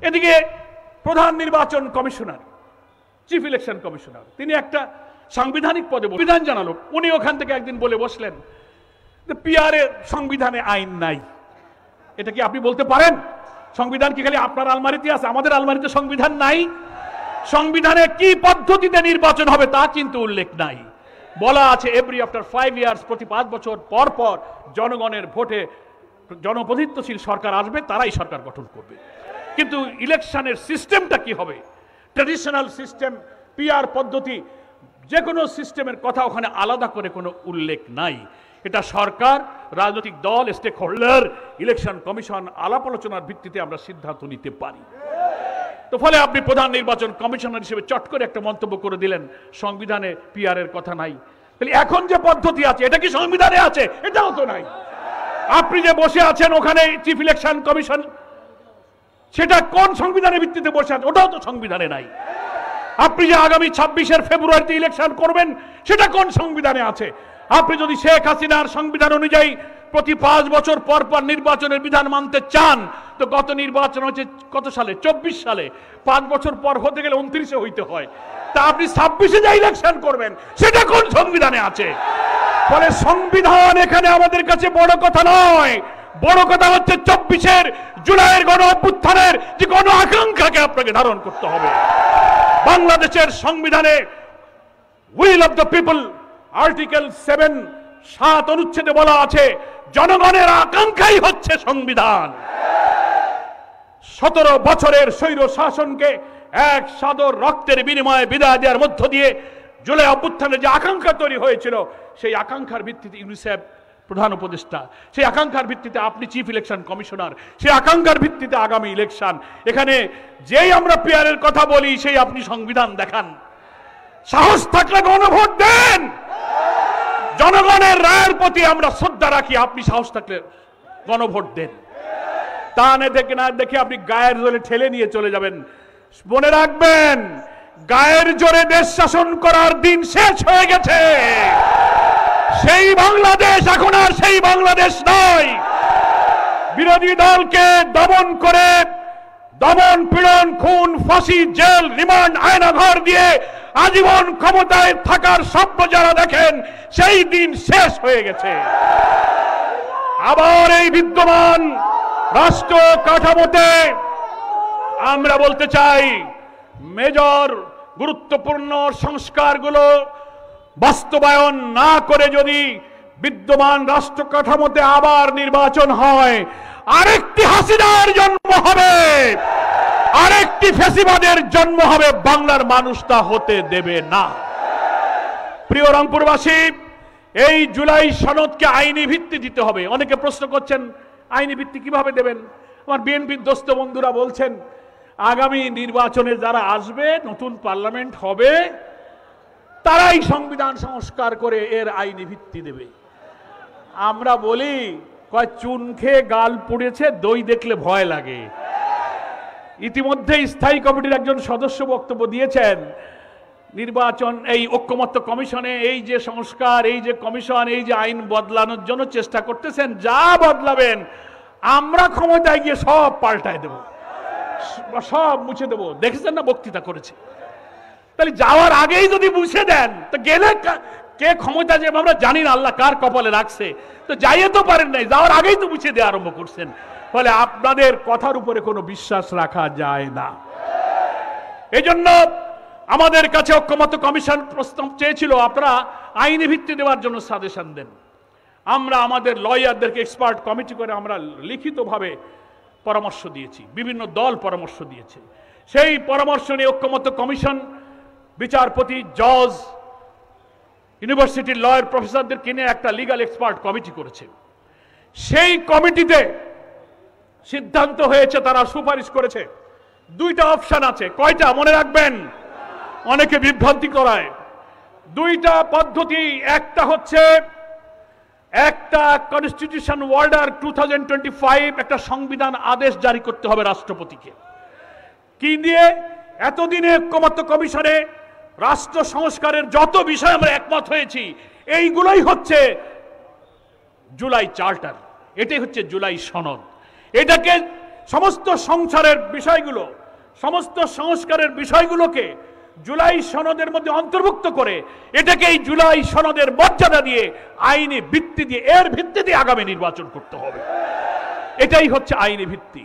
এদিকে প্রধান নির্বাচন কমিশনার, চিফ ইলেকশন কমিশনার, তিনি একটা সাংবিধানিক পদে বিধান জানালো। উনি ওখান থেকে একদিন বলে বসলেন যে পিআর এর সংবিধানে আইন নাই। এটা কি আপনি বলতে পারেন? সংবিধান কি খালি আপনার আলমারিতে আছে? আমাদের আলমারিতে সংবিধান নাই। সংবিধানে কি পদ্ধতিতে নির্বাচন হবে তা কিন্তু উল্লেখ নাই। বলা আছে এভরি আফটার 5 ইয়ার্স, প্রতি 5 বছর পর পর জনগণের ভোটে জনপ্রতিনিধিত্বশীল সরকার আসবে, তারাই সরকার গঠন করবে। কিন্তু ইলেকশনের সিস্টেমটা কি হবে? ট্র্যাডিশনাল সিস্টেম, পিআর পদ্ধতি, যে কোনো সিস্টেমের কথা ওখানে আলাদা করে কোনো উল্লেখ নাই। এটা সরকার, রাজনৈতিক দল, স্টেক হোল্ডার, ইলেকশন কমিশন আলাপ আলোচনার ভিত্তিতে আমরা সিদ্ধান্ত নিতে পারি। তো ফলে আপনি প্রধান নির্বাচন কমিশনার হিসেবে চট করে একটা মন্তব্য করে দিলেন সংবিধানে পিআর এর কথা নাই। তাহলে এখন যে পদ্ধতি আছে এটা কি সংবিধানে আছে? এটাও তো নাই। আপনি যে বসে আছেন ওখানে চিফ ইলেকশন কমিশন, সেটা কোন সংবিধানের ভিত্তিতে বসে আছে? ওটাও তো সংবিধানে নাই। আপনি যে আগামী 26 ফেব্রুয়ারিতে ইলেকশন করবেন সেটা কোন সংবিধানে আছে? আপনি যদি শেখ হাসিনার সংবিধান অনুযায়ী প্রতি 5 বছর পর পর নির্বাচনের বিধান মানতে চান, তো গত নির্বাচন হচ্ছে কত সালে? 24 সালে। 5 বছর পর হতে গেলে 29-এ হইতে হয়। তা আপনি 26-এ যে ইলেকশন করবেন সেটা কোন সংবিধানে আছে? ফলে সংবিধান এখানে আমাদের কাছে বড় কথা নয়। বড় কথা হচ্ছে 24 জুলাইয়ের গণ অভ্যুত্থানের যে গণ আকাঙ্ক্ষাকে আপনাকে ধারণ করতে হবে। বাংলাদেশের সংবিধানে will of the people, article 7 অনুচ্ছেদে বলা আছে জনগণের আকাঙ্ক্ষাই হচ্ছে সংবিধান। 17 বছরের স্বৈর শাসনকে এক সাদর রক্তের বিনিময়ে বিদায় দেওয়ার মধ্য দিয়ে জুলাই অভ্যুত্থানের যে আকাঙ্ক্ষা তৈরি হয়েছিল, সেই আকাঙ্ক্ষার ভিত্তিতে ইউনিসেফ প্রধান উপদেষ্টা, সেই আকাঙ্ক্ষার ভিত্তিতে আপনি চিফ ইলেকশন কমিশনার, সেই আকাঙ্ক্ষার ভিত্তিতে আগামী ইলেকশন। এখানে যেই আমরা পিআরের কথা বলি সেই আপনি সংবিধান দেখান। সাহস থাকলে গণভোট দেন। জনগণের রায়ের প্রতি আমরা শ্রদ্ধা রাখি, আপনি সাহস থাকলে গণভোট দেন। তা না দেখে আপনি গায়ের জোরে ঠেলে নিয়ে চলে যাবেন। মনে রাখবেন, গায়ের জোরে দেশ শাসন করার দিন শেষ হয়ে গেছে। সেই বাংলাদেশ এখন আর সেই বাংলাদেশ নয়। বিরোধী দলকে দমন করে দমন, পীড়ন, খুন, ফাঁসি, জেল, রিমান্ড, আয়নাঘর দিয়ে আজীবন ক্ষমতায় থাকার স্বপ্ন যারা দেখেন, সেই দিন শেষ হয়ে গেছে। আবার এই বিদ্যমান রাষ্ট্র কাঠামোতে আমরা বলতে চাই, মেজর গুরুত্বপূর্ণ সংস্কারগুলো বাস্তবায়ন না করে যদি বিদ্যমান রাষ্ট্র কাঠামোতে আবার নির্বাচন হয়, আরেকটি হাসিনার জন্ম হবে, আরেকটি ফ্যাসিবাদের জন্ম হবে। বাংলার মানুষ তা হতে দেবে না। প্রিয় রংপুরবাসী, এই জুলাই সনদকে আইনি ভিত্তি দিতে হবে। অনেকে প্রশ্ন করছেন আইনি ভিত্তি কিভাবে দেবেন? আমার বিএনপির দোস্ত বন্ধুরা বলছেন আগামী নির্বাচনে যারা আসবে, নতুন পার্লামেন্ট হবে, তারাই সংবিধান সংস্কার করে এর আইনি ভিত্তি দেবে। আমরা বলি, কয় চুন খেয়ে গাল পুড়েছে, দই দেখলে ভয় লাগে। ইতিমধ্যে স্থায়ী কমিটির একজন সদস্য বক্তব্য দিয়েছেন, নির্বাচন এই ঐক্যমত্য কমিশনে এই যে সংস্কার, এই যে কমিশন, এই যে আইন বদলানোর জন্য চেষ্টা করতেছেন, যা বদলাবেন আমরা ক্ষমতায় গিয়ে সব পাল্টায় দেব, সব মুছে দেব। দেখেছেন না বক্তৃতা করেছে। তাহলে যাওয়ার আগেই যদি মুছে দেন, তো গেলে কে ক্ষমতা যে আমরা জানি না, আল্লাহ কার কপালে রাখছে, তো যাইয়ে তো পারেন নাই, যাওয়ার আগেই তো মুছে দেওয়া আরম্ভ করছেন। ফলে আপনাদের কথার উপরে কোনো বিশ্বাস রাখা যায় না। এই জন্য আমাদের কাছে ঐক্যমত্য কমিশন প্রস্তাব চেয়েছিল আপনারা আইনি ভিত্তি দেওয়ার জন্য সাজেশন দেন। আমরা আমাদের লয়ারদেরকে এক্সপার্ট কমিটি করে আমরা লিখিতভাবে পরামর্শ দিয়েছি, বিভিন্ন দল পরামর্শ দিয়েছে। সেই পরামর্শ নিয়ে ঐক্যমত্য কমিশন বিচারপতি, জজ, ইউনিভার্সিটির লয়ার প্রফেসরদের কিনে একটা লিগ্যাল এক্সপার্ট কমিটি করেছে। সেই কমিটিতে সিদ্ধান্ত হয়েছে, তারা সুপারিশ করেছে, 2টা অপশন আছে। কয়টা মনে রাখবেন, অনেকে বিভ্রান্তি করায়। 2টা পদ্ধতি। একটা হচ্ছে একটা কনস্টিটিউশন অর্ডার 2025, একটা সংবিধান আদেশ জারি করতে হবে রাষ্ট্রপতিকে। কি দিয়ে? এতদিনে ঐক্যমত্য কমিশনে রাষ্ট্র সংস্কারের যত বিষয় আমরা একমত হয়েছি, এইগুলোই হচ্ছে জুলাই চার্টার, এটাই হচ্ছে জুলাই সনদ। এটাকে সমস্ত সংসারের বিষয়গুলো, সমস্ত সংস্কারের বিষয়গুলোকে জুলাই সনদের মধ্যে অন্তর্ভুক্ত করে এটাকে এই জুলাই সনদের মর্যাদা দিয়ে আইনি ভিত্তি দিয়ে এর ভিত্তিতে আগামী নির্বাচন করতে হবে। এটাই হচ্ছে আইনি ভিত্তি।